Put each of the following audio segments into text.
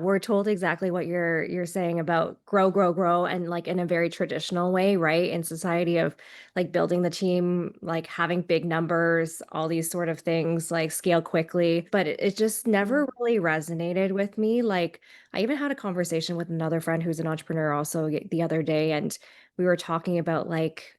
We're told exactly what you're saying about grow, grow, grow, and like in a very traditional way, right? In society of like building the team, like having big numbers, all these sort of things, like scale quickly. But it just never really resonated with me. Like I even had a conversation with another friend who's an entrepreneur also the other day, and we were talking about like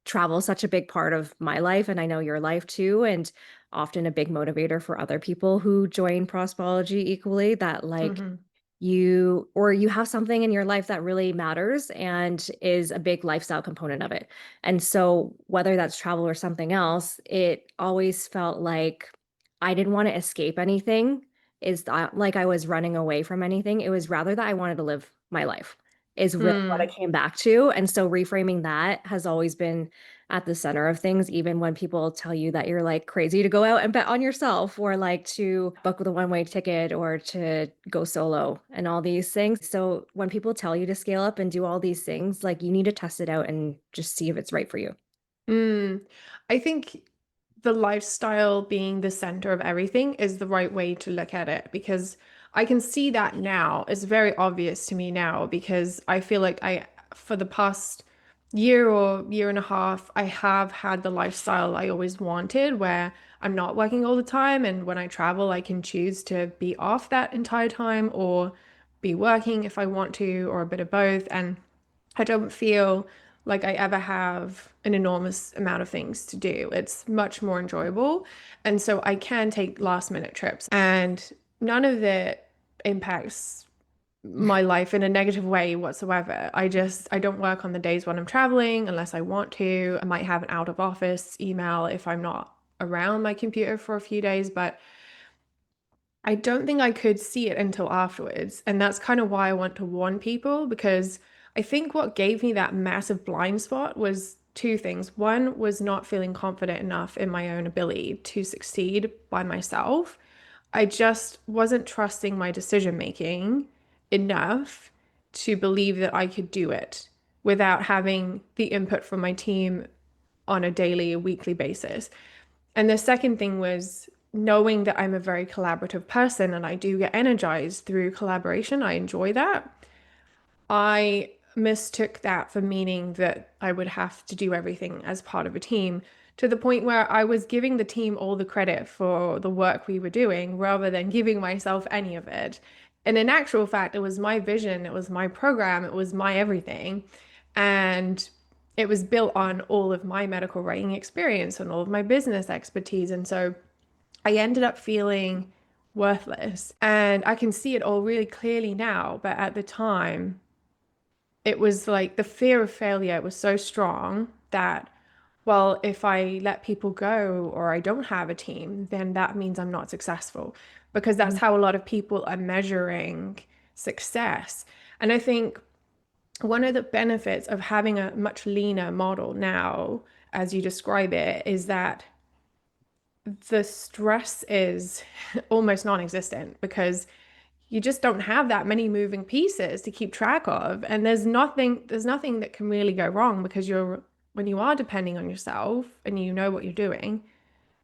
travel is such a big part of my life, and I know your life too. And often a big motivator for other people who join Prospology equally that like Mm-hmm. you have something in your life that really matters and is a big lifestyle component of it. And so whether that's travel or something else, it always felt like I didn't want to escape anything, is that like I was running away from anything. It was rather that I wanted to live my life is really what I Mm. came back to. And so reframing that has always been at the center of things, even when people tell you that you're like crazy to go out and bet on yourself or like to book with a one-way ticket or to go solo and all these things. So when people tell you to scale up and do all these things, like you need to test it out and just see if it's right for you. Mm. I think the lifestyle being the center of everything is the right way to look at it because I can see that now. It's very obvious to me now because I feel like for the past year or year and a half, I have had the lifestyle I always wanted where I'm not working all the time. And when I travel, I can choose to be off that entire time or be working if I want to, or a bit of both. And I don't feel like I ever have an enormous amount of things to do. It's much more enjoyable. And so I can take last minute trips and none of it impacts my life in a negative way whatsoever. I don't work on the days when I'm traveling unless I want to. I might have an out of office email if I'm not around my computer for a few days, but I don't think I could see it until afterwards. And that's kind of why I want to warn people because I think what gave me that massive blind spot was two things. One was not feeling confident enough in my own ability to succeed by myself. I just wasn't trusting my decision making enough to believe that I could do it without having the input from my team on a daily, weekly basis. And the second thing was knowing that I'm a very collaborative person and I do get energized through collaboration. I enjoy that. I mistook that for meaning that I would have to do everything as part of a team to the point where I was giving the team all the credit for the work we were doing rather than giving myself any of it. And in actual fact, it was my vision, it was my program, it was my everything. And it was built on all of my medical writing experience and all of my business expertise. And so I ended up feeling worthless. And I can see it all really clearly now. But at the time, it was like the fear of failure was so strong that, well, if I let people go or I don't have a team, then that means I'm not successful because that's how a lot of people are measuring success. And I think one of the benefits of having a much leaner model now, as you describe it, is that the stress is almost non-existent because you just don't have that many moving pieces to keep track of, and there's nothing that can really go wrong because you're when you are depending on yourself and you know what you're doing,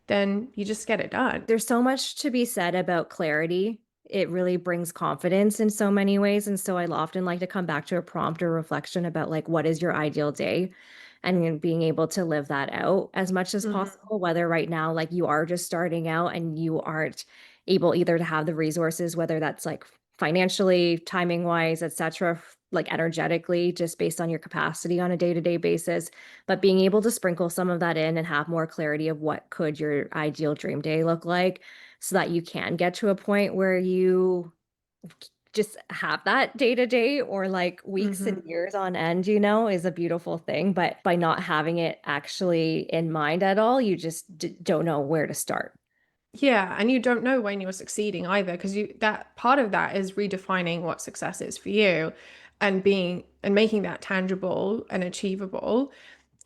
then you just get it done. There's so much to be said about clarity. It really brings confidence in so many ways. And so I often like to come back to a prompt or reflection about like what is your ideal day and then being able to live that out as much as Hmm. possible, whether right now like you are just starting out and you aren't able either to have the resources, whether that's like financially, timing wise, etc., like energetically, just based on your capacity on a day-to-day basis, but being able to sprinkle some of that in and have more clarity of what could your ideal dream day look like so that you can get to a point where you just have that day to day or like weeks and Hmm. years on end, is a beautiful thing. But by not having it actually in mind at all, you just don't know where to start. Yeah, and you don't know when you're succeeding either because you that part of that is redefining what success is for you and being and making that tangible and achievable.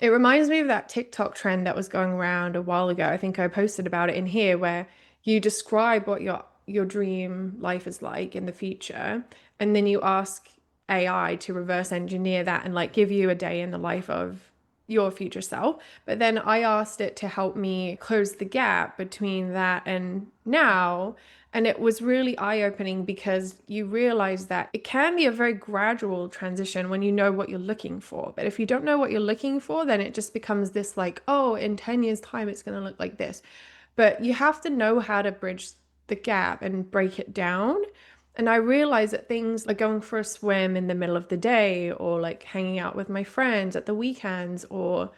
It reminds me of that TikTok trend that was going around a while ago. I think I posted about it in here where you describe what your dream life is like in the future, and then you ask AI to reverse engineer that and like give you a day in the life of your future self. But then I asked it to help me close the gap between that and now. And it was really eye-opening because you realize that it can be a very gradual transition when you know what you're looking for. But if you don't know what you're looking for, then it just becomes this like, oh, in 10 years' time, it's going to look like this. But you have to know how to bridge the gap and break it down. And I realize that things like going for a swim in the middle of the day or like hanging out with my friends at the weekends or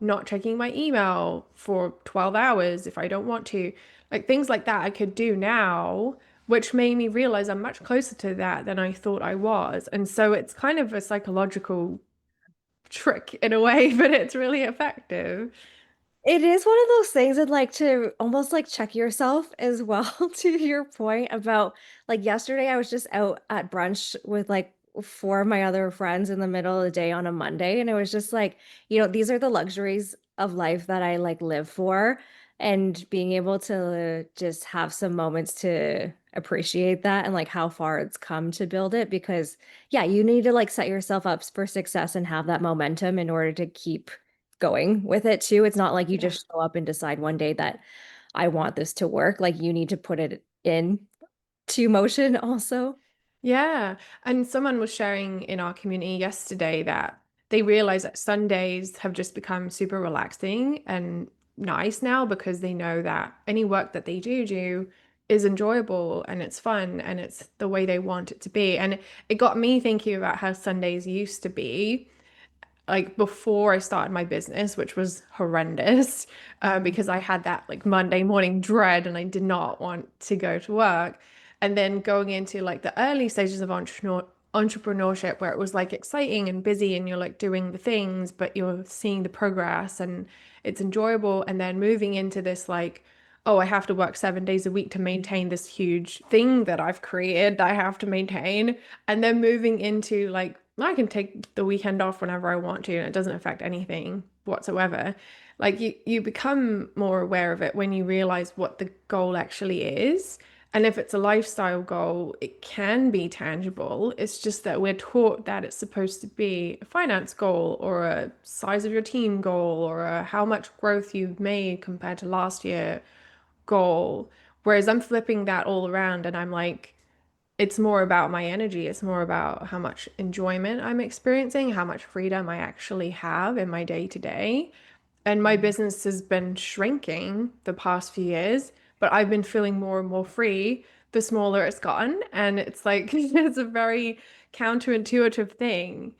not checking my email for 12 hours if I don't want to. Like things like that I could do now, which made me realize I'm much closer to that than I thought I was. And so it's kind of a psychological trick in a way, but it's really effective. It is one of those things that like to almost like check yourself as well to your point about like yesterday I was just out at brunch with like four of my other friends in the middle of the day on a Monday and it was just like, these are the luxuries of life that I like live for and being able to just have some moments to appreciate that and like how far it's come to build it because yeah, you need to like set yourself up for success and have that momentum in order to keep going with it too. It's not like you Yeah. just show up and decide one day that I want this to work. Like you need to put it in to motion also. Yeah. And someone was sharing in our community yesterday that they realize that Sundays have just become super relaxing and nice now because they know that any work that they do is enjoyable and it's fun and it's the way they want it to be. And it got me thinking about how Sundays used to be like before I started my business, which was horrendous, Mhm. because I had that like Monday morning dread and I did not want to go to work. And then going into like the early stages of entrepreneurship, where it was like exciting and busy and you're like doing the things, but you're seeing the progress and it's enjoyable. And then moving into this like, oh, I have to work 7 days a week to maintain this huge thing that I've created that I have to maintain. And then moving into like, I can take the weekend off whenever I want to, and it doesn't affect anything whatsoever. Like you become more aware of it when you realize what the goal actually is. And if it's a lifestyle goal, it can be tangible. It's just that we're taught that it's supposed to be a finance goal or a size of your team goal or a how much growth you've made compared to last year goal. Whereas I'm flipping that all around and I'm like, it's more about my energy. It's more about how much enjoyment I'm experiencing, how much freedom I actually have in my day to day. And my business has been shrinking the past few years, but I've been feeling more and more free the smaller it's gotten. And it's like, it's a very counterintuitive thing.